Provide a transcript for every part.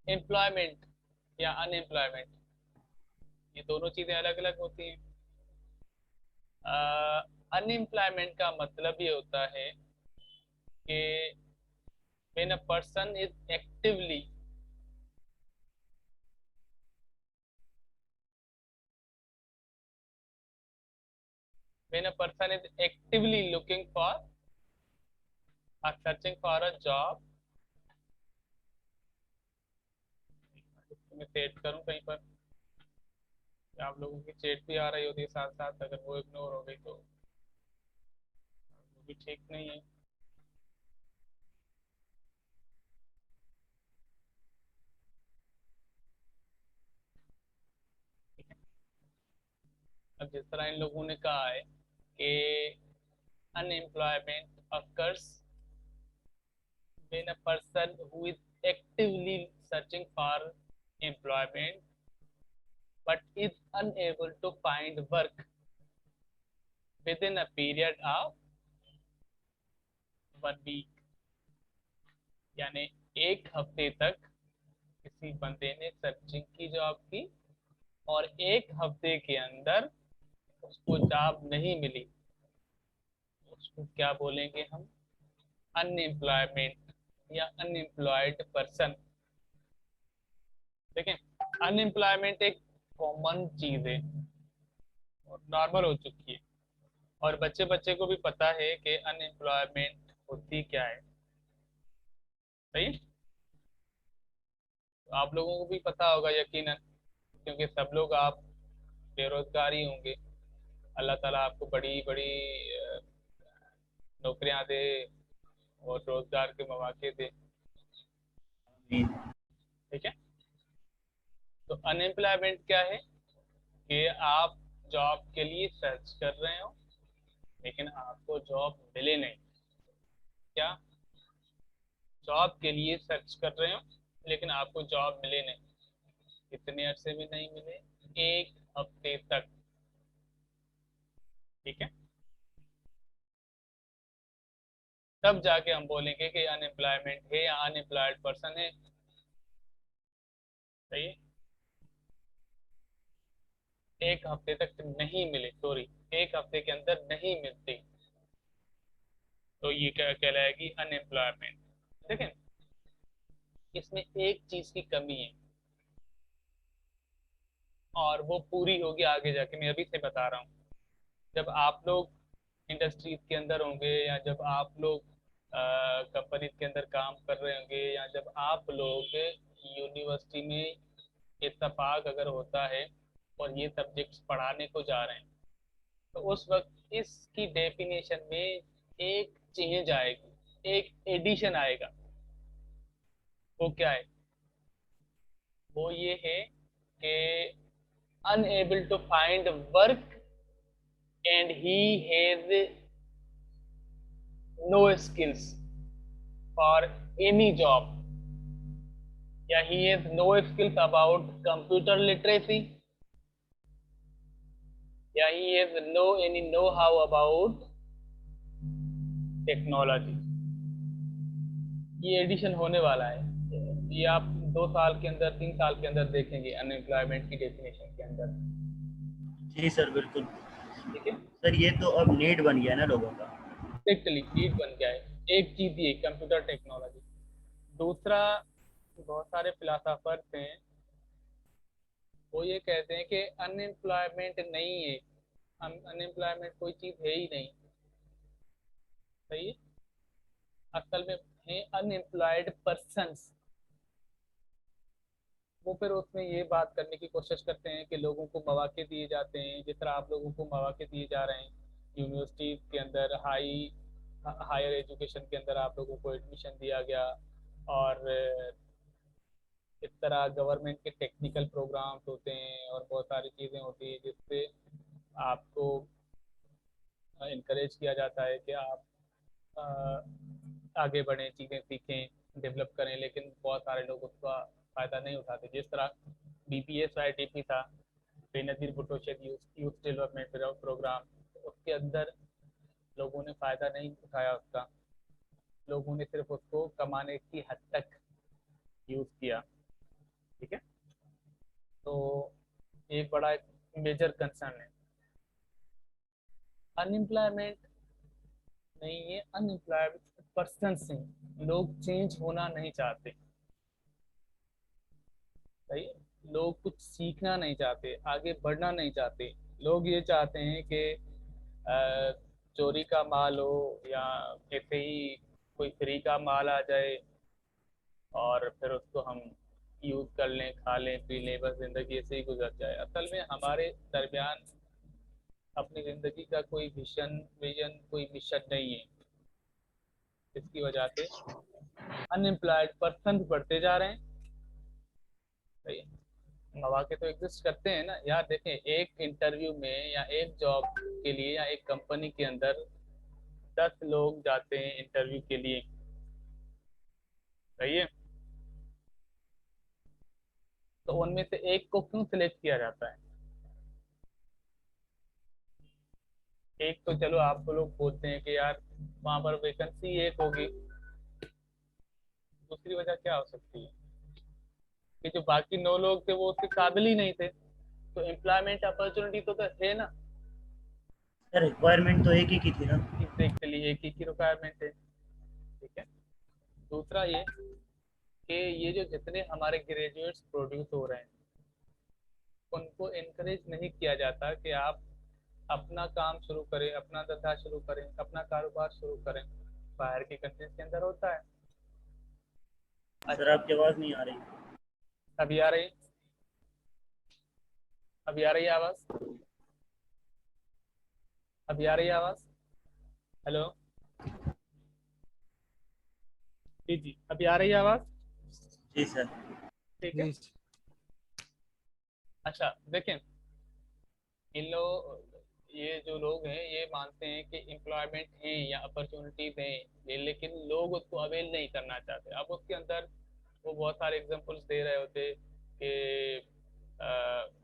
Employment या unemployment, ये दोनों चीजें अलग अलग होती हैं। अनएम्प्लॉयमेंट का मतलब ये होता है कि when a person is actively when a person is actively looking for or searching for a job। मैं सेट करूं कहीं पर, आप लोगों की चेट भी आ रही होती है साथ साथ, अगर वो इग्नोर हो गई तो वो भी ठीक नहीं है। अब जिस तरह इन लोगों ने कहा है कि unemployment occurs when a person who is actively searching for employment but is unable to find work within a period of 1 week। यानी एक हफ्ते तक किसी बंदे ने सर्चिंग की जॉब की और एक हफ्ते के अंदर उसको जॉब नहीं मिली, उसको क्या बोलेंगे हम? अनएम्प्लॉयमेंट या अनएम्प्लॉयड पर्सन। देखें, अनएम्प्लॉयमेंट एक कॉमन चीज है और नॉर्मल हो चुकी है, और बच्चे बच्चे को भी पता है कि अनएम्प्लॉयमेंट होती क्या है। सही है? तो आप लोगों को भी पता होगा यकीनन, क्योंकि सब लोग आप बेरोजगार ही होंगे। अल्लाह ताला आपको बड़ी बड़ी नौकरियां दे और रोजगार के मौके दे। ठीक है, तो अनएम्प्लॉयमेंट क्या है? कि आप जॉब के लिए सर्च कर रहे हो लेकिन आपको जॉब मिले नहीं। क्या? जॉब के लिए सर्च कर रहे हो लेकिन आपको जॉब मिले नहीं। कितने अरसे में नहीं मिले? एक हफ्ते तक। ठीक है, तब जाके हम बोलेंगे कि अनएम्प्लॉयमेंट है या अनएम्प्लॉयड पर्सन है। सही है? एक हफ्ते तक नहीं मिले, सॉरी, एक हफ्ते के अंदर नहीं मिलती, तो ये क्या कहलाएगी? अनएम्प्लॉयमेंट। देखें, इसमें एक चीज की कमी है और वो पूरी होगी आगे जाके, मैं अभी से बता रहा हूँ। जब आप लोग इंडस्ट्रीज के अंदर होंगे या जब आप लोग कंपनीज के अंदर काम कर रहे होंगे या जब आप लोग यूनिवर्सिटी में इत्तेफाक अगर होता है और ये सब्जेक्ट्स पढ़ाने को जा रहे हैं, तो उस वक्त इसकी डेफिनेशन में एक चेंज आएगी, एक एडिशन आएगा। वो क्या है? वो ये है कि unable to find work and he has no skills for any job, या he has no skills about computer literacy, या he has no any know how about technology. ये एडिशन होने वाला है, ये आप 2 साल के अंदर 3 साल के अंदर देखेंगे अनएम्प्लॉयमेंट की डेफिनेशन के अंदर। जी सर, बिल्कुल। ठीक है, सर ये तो अब नीड बन गया ना लोगों का। स्ट्रिक्टली नीड बन गया है। एक चीज ये कंप्यूटर टेक्नोलॉजी। दूसरा, बहुत सारे फिलोसोफर्स हैं, वो ये कहते हैं कि अनएम्प्लॉयमेंट नहीं है, अनएम्प्लॉयमेंट कोई चीज है ही नहीं। सही है? असल में है अनएम्प्लॉयड पर्सन्स। वो फिर उसमें ये बात करने की कोशिश करते हैं कि लोगों को मौके दिए जाते हैं, जिस तरह आप लोगों को मौके दिए जा रहे हैं यूनिवर्सिटी के अंदर, हायर एजुकेशन के अंदर आप लोगों को एडमिशन दिया गया, और इस तरह गवर्नमेंट के टेक्निकल प्रोग्राम्स होते हैं और बहुत सारी चीज़ें होती हैं जिससे आपको इनकरेज किया जाता है कि आप आगे बढ़ें, चीज़ें सीखें, डेवलप करें, लेकिन बहुत सारे लोग उसका फ़ायदा नहीं उठाते। जिस तरह BPSYTP था, Benazir Bhutto Sheikh Youth Development Programme, उसके अंदर लोगों ने फ़ायदा नहीं उठाया उसका, लोगों ने सिर्फ उसको कमाने की हद तक यूज़ किया। ठीक है। तो एक बड़ा एक मेजर कंसर्न है अनएम्प्लॉयमेंट नहीं, ये अनएम्प्लॉयड पर्सन से लोग चेंज होना नहीं चाहते। सही है? लोग कुछ सीखना नहीं चाहते, आगे बढ़ना नहीं चाहते। लोग ये चाहते हैं कि चोरी का माल हो या ऐसे ही कोई फ्री का माल आ जाए और फिर उसको हम यूज कर लें, खा लें, पी लें, बस जिंदगी ऐसे ही गुजर जाए। असल में हमारे दरमियान अपनी जिंदगी का कोई विजन विजन कोई मिशन नहीं है। इसकी वजह से अनएम्प्लॉयड पर्सन बढ़ते जा रहे हैं। सही है? मौके तो एग्जिस्ट करते हैं ना यार। देखें, एक इंटरव्यू में या एक जॉब के लिए या एक कंपनी के अंदर 10 लोग जाते हैं इंटरव्यू के लिए। सही है? तो उनमें से एक को क्यों सिलेक्ट किया जाता है? एक तो चलो आपको लोग बोलते हैं कि यार वहां पर वैकेंसी एक होगी। दूसरी वजह क्या हो सकती है कि जो बाकी 9 लोग थे वो उसके काबिल ही नहीं थे। तो एम्प्लॉयमेंट अपॉर्चुनिटी तो है ना। सर रिक्वायरमेंट तो एक ही की थी ना। एग्जैक्टली एक ही की रिक्वायरमेंट है। ठीक है। दूसरा ये कि ये जो जितने हमारे ग्रेजुएट्स प्रोड्यूस हो रहे हैं उनको इनकरेज नहीं किया जाता कि आप अपना काम शुरू करें, अपना धंधा शुरू करें, अपना कारोबार शुरू करें। बाहर की कंट्रीज के अंदर होता है। सर अच्छा। आपकी आवाज़ नहीं आ रही। अभी आ रही अभी आ रही है आवाज? अभी आ रही है आवाज? हेलो? जी जी, अभी आ रही है आवाज? जी सर। ठीक है। जी अच्छा देखें, इन लोग ये जो लोग हैं ये मानते हैं कि एम्प्लॉयमेंट है या अपॉर्चुनिटीज हैं ये, लेकिन लोग उसको अवेल नहीं करना चाहते। अब उसके अंदर वो बहुत सारे एग्जांपल्स दे रहे होते कि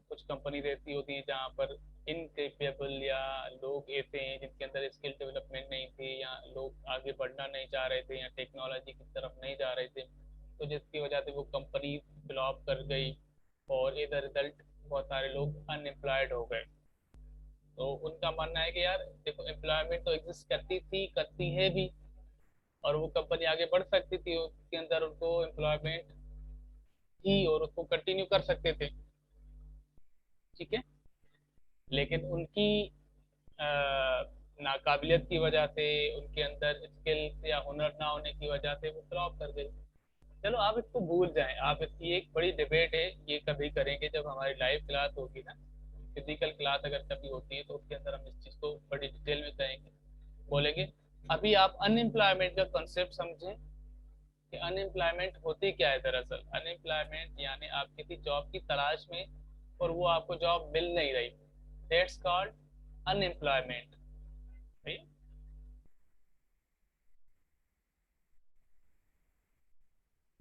कुछ कंपनीज ऐसी होती हैं जहाँ पर इनकेपेबल या लोग ऐसे हैं जिनके अंदर स्किल डेवलपमेंट नहीं थी या लोग आगे बढ़ना नहीं चाह रहे थे या टेक्नोलॉजी की तरफ नहीं जा रहे थे। तो जिसकी वजह से वो कंपनी फ्लॉप कर गई और एज अ रिजल्ट बहुत सारे लोग अनएम्प्लॉयड हो गए। तो उनका मानना है कि यार देखो, एम्प्लॉयमेंट तो एग्जिस्ट करती थी, करती है भी, और वो कंपनी आगे बढ़ सकती थी, उसके अंदर उनको एम्प्लॉयमेंट थी और उसको कंटिन्यू कर सकते थे। ठीक है। लेकिन उनकी अ, नाकाबिलियत की वजह से, उनके अंदर स्किल्स या हुनर ना होने की वजह से वो फ्लॉप कर गई। चलो आप इसको भूल जाएं, आप इसकी एक बड़ी डिबेट है, ये कभी करेंगे जब हमारी लाइव क्लास होगी ना। फिजिकल क्लास अगर कभी होती है तो उसके अंदर हम इस चीज़ को बड़ी डिटेल में कहेंगे, बोलेंगे। अभी आप अनएम्प्लॉयमेंट का कॉन्सेप्ट समझें कि अनएम्प्लॉयमेंट होती क्या है। दरअसल अनएम्प्लॉयमेंट यानी आप किसी जॉब की तलाश में और वो आपको जॉब मिल नहीं रही, दैट्स कॉल्ड अनएम्प्लॉयमेंट।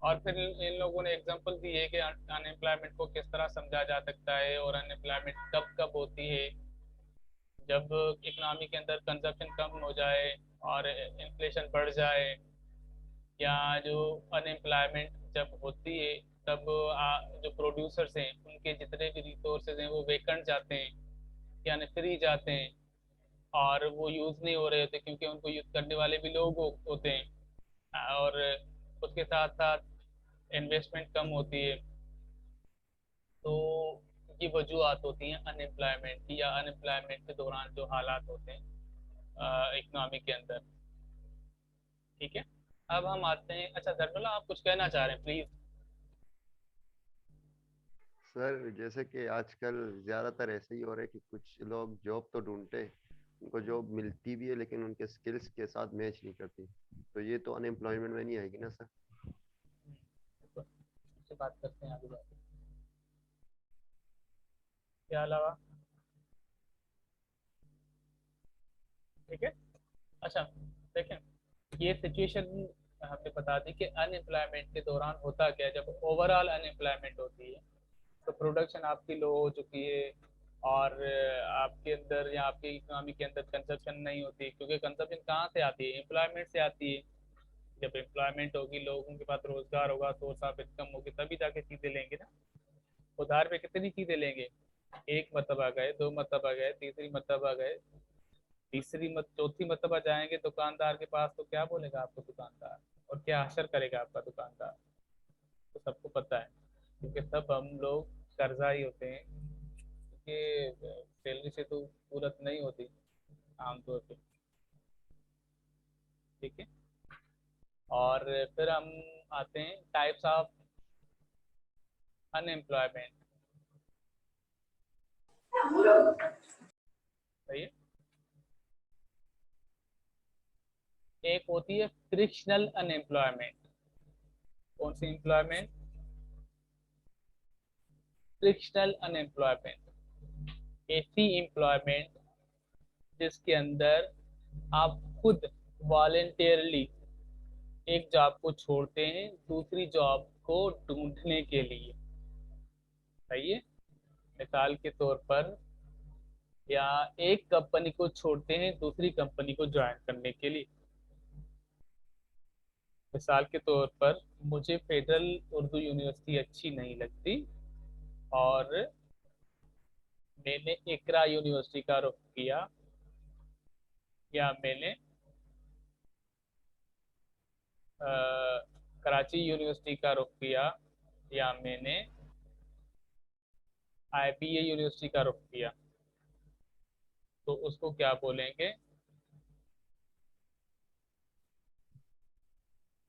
और फिर इन लोगों ने एग्जांपल दी है कि अनएम्प्लॉयमेंट को किस तरह समझा जा सकता है और अनएम्प्लॉयमेंट कब कब होती है। जब इकोनॉमी के अंदर कंजप्शन कम हो जाए और इन्फ्लेशन बढ़ जाए, या जो अनएम्प्लॉयमेंट जब होती है तब जो प्रोड्यूसर्स हैं उनके जितने भी रिसोर्सेज हैं वो वेकेंट जाते हैं, यानी फ्री जाते हैं, और वो यूज़ नहीं हो रहे होते क्योंकि उनको यूज़ करने वाले भी लोग होते हैं। और उसके साथ साथ इन्वेस्टमेंट कम होती है। तो ये वजूहत होती हैं अनएम्प्लॉयमेंट की, या अनएम्प्लॉयमेंट के दौरान जो हालात होते हैं इकोनॉमी के अंदर। ठीक है। अब हम आते हैं, अच्छा धर्मला आप कुछ कहना चाह रहे हैं प्लीज? सर जैसे कि आजकल ज़्यादातर ऐसे ही हो रहा है कि कुछ लोग जॉब तो ढूंढते हैं, उनको जॉब मिलती भी है लेकिन उनके स्किल्स के साथ मैच नहीं करती, तो ये तो अनएम्प्लॉयमेंट में नहीं आएगी ना सर। इससे बात करते हैं आगे जाके। क्या अलावा? ठीक है। अच्छा देखें, ये सिचुएशन हमने बता दी कि अनएम्प्लॉयमेंट के दौरान होता क्या है। जब ओवरऑल अनएम्प्लॉयमेंट होती है तो प्रोडक्शन आपकी लो हो चुकी है, और आपके अंदर या आपकी इकोनॉमी के अंदर कंजप्शन नहीं होती, क्योंकि कंजप्शन कहाँ से आती है? एम्प्लॉयमेंट से आती है। जब एम्प्लॉयमेंट होगी, लोगों के पास रोजगार होगा, सोर्स ऑफ इनकम होगी, तभी जाके चीजें लेंगे ना। उधार पे कितनी चीजें लेंगे? एक मरतबा गए, दो मरतबा गए, तीसरी मरतबा गए, चौथी मरतबा जाएंगे दुकानदार के पास, तो क्या बोलेगा आपको दुकानदार, और क्या असर करेगा आपका दुकानदार? तो सबको पता है, क्योंकि सब हम लोग कर्जा ही होते हैं, क्योंकि सैलरी से तो पूरत नहीं होती आमतौर पे। ठीक है। और फिर हम आते हैं टाइप्स ऑफ अनएम्प्लॉयमेंट। सही है। एक होती है फ्रिक्शनल अनएम्प्लॉयमेंट। कौन सी एम्प्लॉयमेंट? Frictional unemployment. ऐसी एम्प्लॉयमेंट जिसके अंदर आप खुद वॉलेंटियरली एक जॉब को छोड़ते हैं दूसरी जॉब को ढूंढने के लिए। सही है। मिसाल के तौर पर, या एक कंपनी को छोड़ते हैं दूसरी कंपनी को ज्वाइन करने के लिए। मिसाल के तौर पर, मुझे फेडरल उर्दू यूनिवर्सिटी अच्छी नहीं लगती और मैंने इकरा यूनिवर्सिटी का रुख किया, या मैंने कराची यूनिवर्सिटी का रुख किया, या मैंने आईबीए यूनिवर्सिटी का रुख किया। तो उसको क्या बोलेंगे?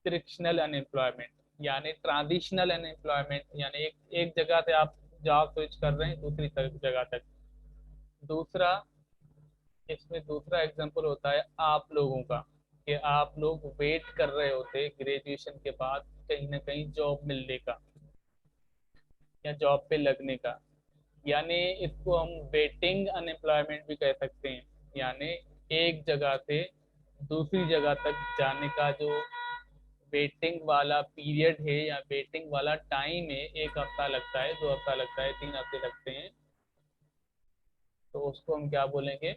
फ्रिक्शनल अनएम्प्लॉयमेंट, यानी ट्रांजिशनल अनएम्प्लॉयमेंट, यानी एक जगह से आप जॉब स्विच कर रहे हैं दूसरी जगह तक। दूसरा, इसमें दूसरा एग्जांपल होता है आप लोगों का, कि आप लोग वेट कर रहे होते ग्रेजुएशन के बाद कहीं ना कहीं जॉब मिलने का या जॉब पे लगने का, यानी इसको हम वेटिंग अनएम्प्लॉयमेंट भी कह सकते हैं। यानी एक जगह से दूसरी जगह तक जाने का जो वेटिंग वाला पीरियड है या वेटिंग वाला टाइम है, एक हफ्ता लगता है, दो हफ्ता लगता है, 3 हफ्ते लगते हैं, तो उसको हम क्या बोलेंगे?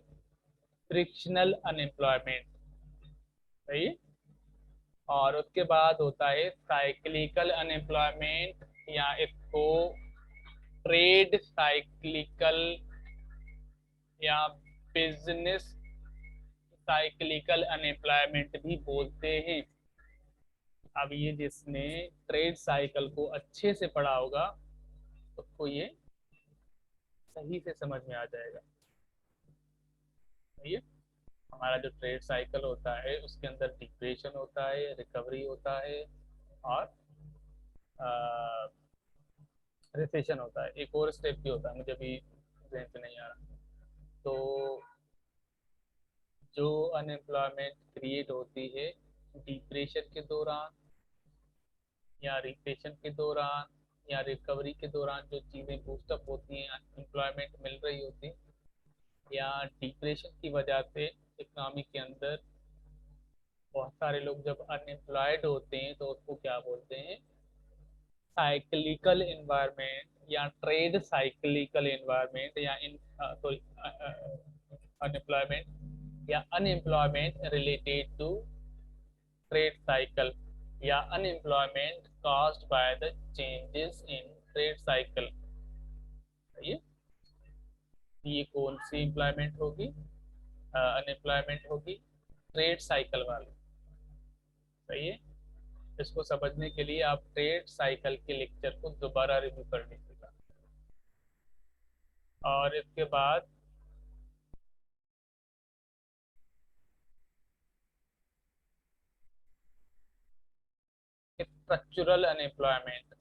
Frictional unemployment. सही है। और उसके बाद होता है साइक्लिकल अनएम्प्लॉयमेंट, या इसको ट्रेड साइक्लिकल या बिजनेस साइक्लिकल अनएम्प्लॉयमेंट भी बोलते हैं। अब ये जिसने ट्रेड साइकिल को अच्छे से पढ़ा होगा उसको ये सही से समझ में आ जाएगा। सही है। हमारा जो ट्रेड साइकिल होता है उसके अंदर डिप्रेशन होता है, रिकवरी होता है, और रिसेशन होता है। एक और स्टेप भी होता है, मुझे अभी ध्यान से नहीं आ रहा। तो जो अनएम्प्लॉयमेंट क्रिएट होती है डिप्रेशन के दौरान या रिसेशन के दौरान या रिकवरी के दौरान, जो चीज़ें बूस्टअप होती हैं, एम्प्लॉयमेंट मिल रही होती, या डिप्रेशन की वजह से इकोनॉमी के अंदर बहुत सारे लोग जब अनएम्प्लॉयड होते हैं, तो उसको क्या बोलते हैं? साइक्लिकल एनवायरनमेंट या ट्रेड साइक्लिकल एनवायरनमेंट, या इन सॉरी अनएम्प्लॉयमेंट या unemployment related to trade cycle, या unemployment caused by the changes in trade cycle। ये कौन सी एम्प्लॉयमेंट होगी? अनएम्प्लॉयमेंट होगी ट्रेड साइकिल वाली। सही है। इसको समझने के लिए आप ट्रेड साइकिल के लेक्चर को दोबारा रिव्यू कर लीजिएगा। और इसके बाद स्ट्रक्चरल अनएम्प्लॉयमेंट।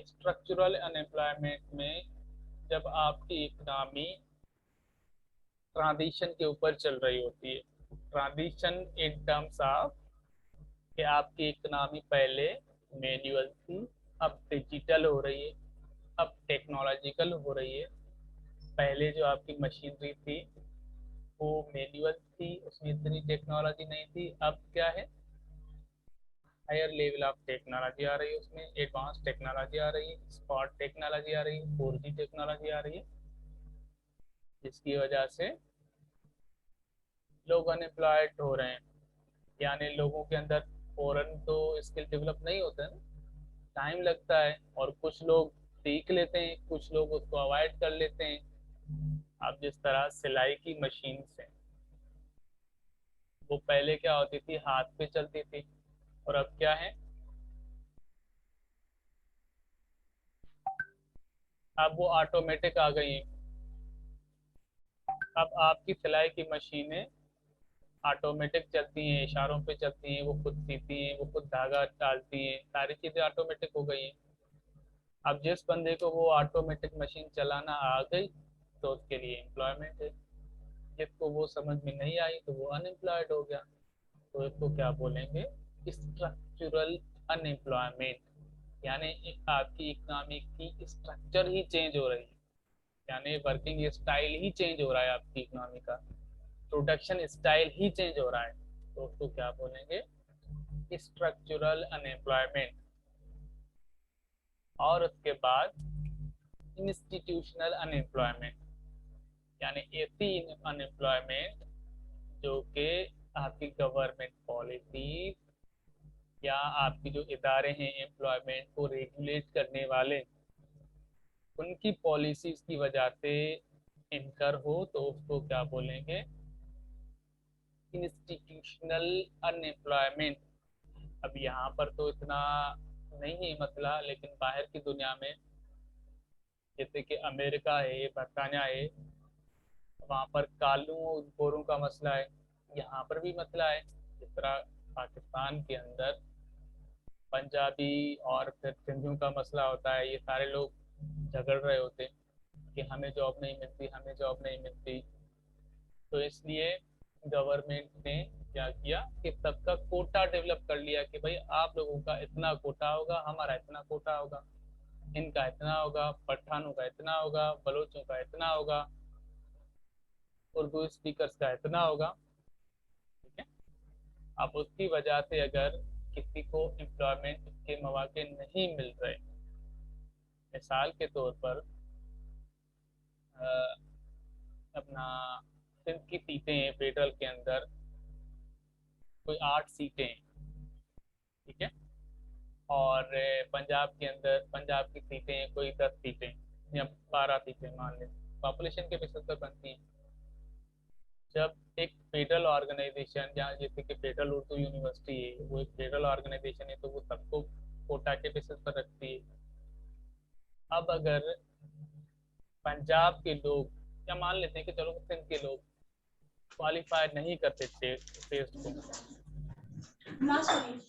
स्ट्रक्चरल अनएम्प्लॉयमेंट में जब आपकी इकोनॉमी ट्रांजिशन के ऊपर चल रही होती है, ट्रांजिशन इन टर्म्स ऑफ कि आपकी इकोनॉमी पहले मैनुअल थी, अब डिजिटल हो रही है, अब टेक्नोलॉजिकल हो रही है। पहले जो आपकी मशीनरी थी वो मैनुअल थी, उसमें इतनी टेक्नोलॉजी नहीं थी। अब क्या है? हायर लेवल ऑफ टेक्नोलॉजी आ रही है, उसमें एडवांस टेक्नोलॉजी आ रही है, स्मार्ट टेक्नोलॉजी आ रही है, 4G टेक्नोलॉजी आ रही है, जिसकी वजह से लोग अनएम्प्लॉयड हो रहे हैं। यानी लोगों के अंदर फौरन तो स्किल डेवलप नहीं होता है ना, टाइम लगता है। और कुछ लोग सीख लेते हैं, कुछ लोग उसको अवॉइड कर लेते हैं। अब जिस तरह सिलाई की मशीन से, वो पहले क्या होती थी, हाथ पे चलती थी, और अब क्या है, अब वो ऑटोमेटिक आ गई है। अब आपकी सिलाई की मशीनें ऑटोमेटिक चलती हैं, इशारों पे चलती हैं, वो खुद सीती हैं, वो खुद धागा डालती हैं, सारी चीज़ें ऑटोमेटिक हो गई हैं। अब जिस बंदे को वो ऑटोमेटिक मशीन चलाना आ गई तो उसके लिए एम्प्लॉयमेंट है। जिसको वो समझ में नहीं आई तो वो अनएम्प्लॉयड हो गया। तो इसको क्या बोलेंगे, स्ट्रक्चरल अनएम्प्लॉयमेंट। यानी आपकी इकोनॉमिक की स्ट्रक्चर ही चेंज हो रही है, यानी वर्किंग स्टाइल ही चेंज हो रहा है, आपकी इकोनॉमी का प्रोडक्शन स्टाइल ही चेंज हो रहा है। तो उसको क्या बोलेंगे, स्ट्रक्चरल अनएम्प्लॉयमेंट। और उसके बाद इंस्टीट्यूशनल अनएम्प्लॉयमेंट, यानी ऐसी अनएम्प्लॉयमेंट जो कि आपकी गवर्नमेंट पॉलिसी या आपकी जो इदारे हैं एम्प्लॉयमेंट को रेगुलेट करने वाले, उनकी पॉलिसीज की वजह से इनकर हो, तो उसको क्या बोलेंगे, इंस्टीट्यूशनल अनएम्प्लॉयमेंट। अब यहाँ पर तो इतना नहीं है मसला, लेकिन बाहर की दुनिया में, जैसे कि अमेरिका है, बरतानिया है, वहाँ पर कालों और गोरों का मसला है, यहाँ पर भी मसला है। जिस तरह पाकिस्तान के अंदर पंजाबी और फिर सिंधियों का मसला होता है, ये सारे लोग झगड़ रहे होते हैं कि हमें जॉब नहीं मिलती, हमें जॉब नहीं मिलती। तो इसलिए गवर्नमेंट ने क्या किया कि सबका कोटा डेवलप कर लिया कि भाई आप लोगों का इतना कोटा होगा, हमारा इतना कोटा होगा, इनका इतना होगा, पठानों का इतना होगा, बलोचों का इतना होगा, उर्दू स्पीकर्स का इतना होगा। ठीक है। अब उसकी वजह से अगर किसी को एम्प्लॉयमेंट के मौके नहीं मिल रहे, मिसाल के तौर पर अपना सिंध की सीटें हैं फेडरल के अंदर, कोई 8 सीटें हैं, ठीक है। और पंजाब के अंदर, पंजाब की सीटें हैं कोई 10 सीटें या 12 सीटें मान लें, पॉपुलेशन के बेसिस पर बनती हैं। जब एक फेडरल ऑर्गेनाइजेशन, जहाँ जैसे कि फेडरल उर्दू यूनिवर्सिटी है, वो एक फेडरल ऑर्गेनाइजेशन है, तो वो सबको कोटा के बेसिस पर रखती है। अब अगर पंजाब के लोग, या मान लेते हैं कि चलो सिंध के लोग क्वालिफाई नहीं करते टेस्ट को,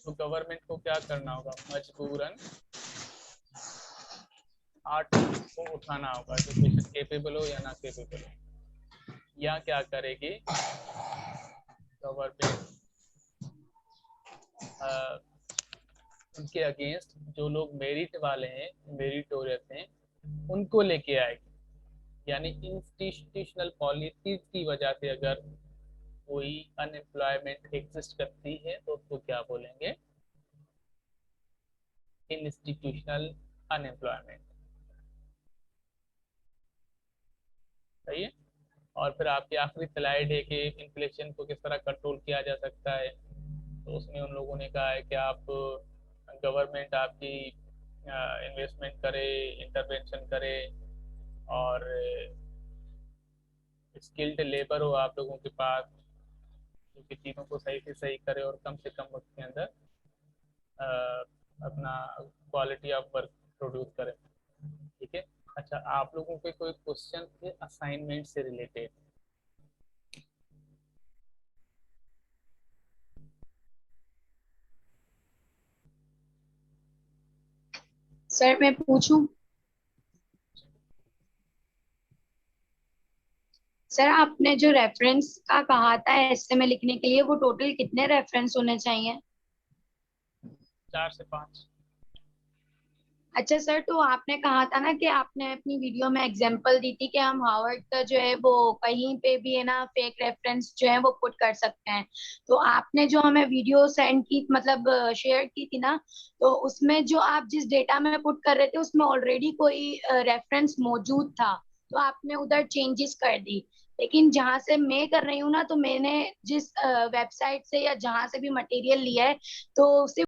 तो गवर्नमेंट को क्या करना होगा, मजबूरन 8 को उठाना होगा, जो बेशक केपेबल हो या ना केपेबल हो। या क्या करेगी गवर्नमेंट, उनके अगेंस्ट जो लोग मेरिट वाले हैं, मेरिटोरियस हैं, उनको लेके आएगी। यानी इंस्टीट्यूशनल पॉलिसीज की वजह से अगर कोई अनएम्प्लॉयमेंट एग्जिस्ट करती है तो उसको क्या बोलेंगे, इंस्टीट्यूशनल अनएम्प्लॉयमेंट। सही है। और फिर आपकी आखिरी स्लाइड है कि इन्फ्लेशन को किस तरह कंट्रोल किया जा सकता है। तो उसमें उन लोगों ने कहा है कि आप, गवर्नमेंट आपकी इन्वेस्टमेंट करे, इंटरवेंशन करे, और स्किल्ड लेबर हो आप लोगों के पास, जो कि चीज़ों को सही से सही करे और कम से कम वक्त के अंदर अपना क्वालिटी ऑफ वर्क प्रोड्यूस करे। ठीक है। अच्छा, आप लोगों के कोई क्वेश्चन थे असाइनमेंट से रिलेटेड? सर मैं पूछूं? सर आपने जो रेफरेंस का कहा था ऐसे में लिखने के लिए, वो टोटल कितने रेफरेंस होने चाहिए? 4 से 5। अच्छा सर, तो आपने कहा था ना कि आपने अपनी वीडियो में एग्जांपल दी थी कि हम हार्वर्ड का जो है वो कहीं पे भी है ना फेक रेफरेंस जो है वो पुट कर सकते हैं। तो आपने जो हमें वीडियो सेंड की, मतलब शेयर की थी ना, तो उसमें जो आप जिस डेटा में पुट कर रहे थे उसमें ऑलरेडी कोई रेफरेंस मौजूद था, तो आपने उधर चेंजेस कर दी। लेकिन जहाँ से मैं कर रही हूँ ना, तो मैंने जिस वेबसाइट से या जहाँ से भी मटेरियल लिया है, तो सिर्फ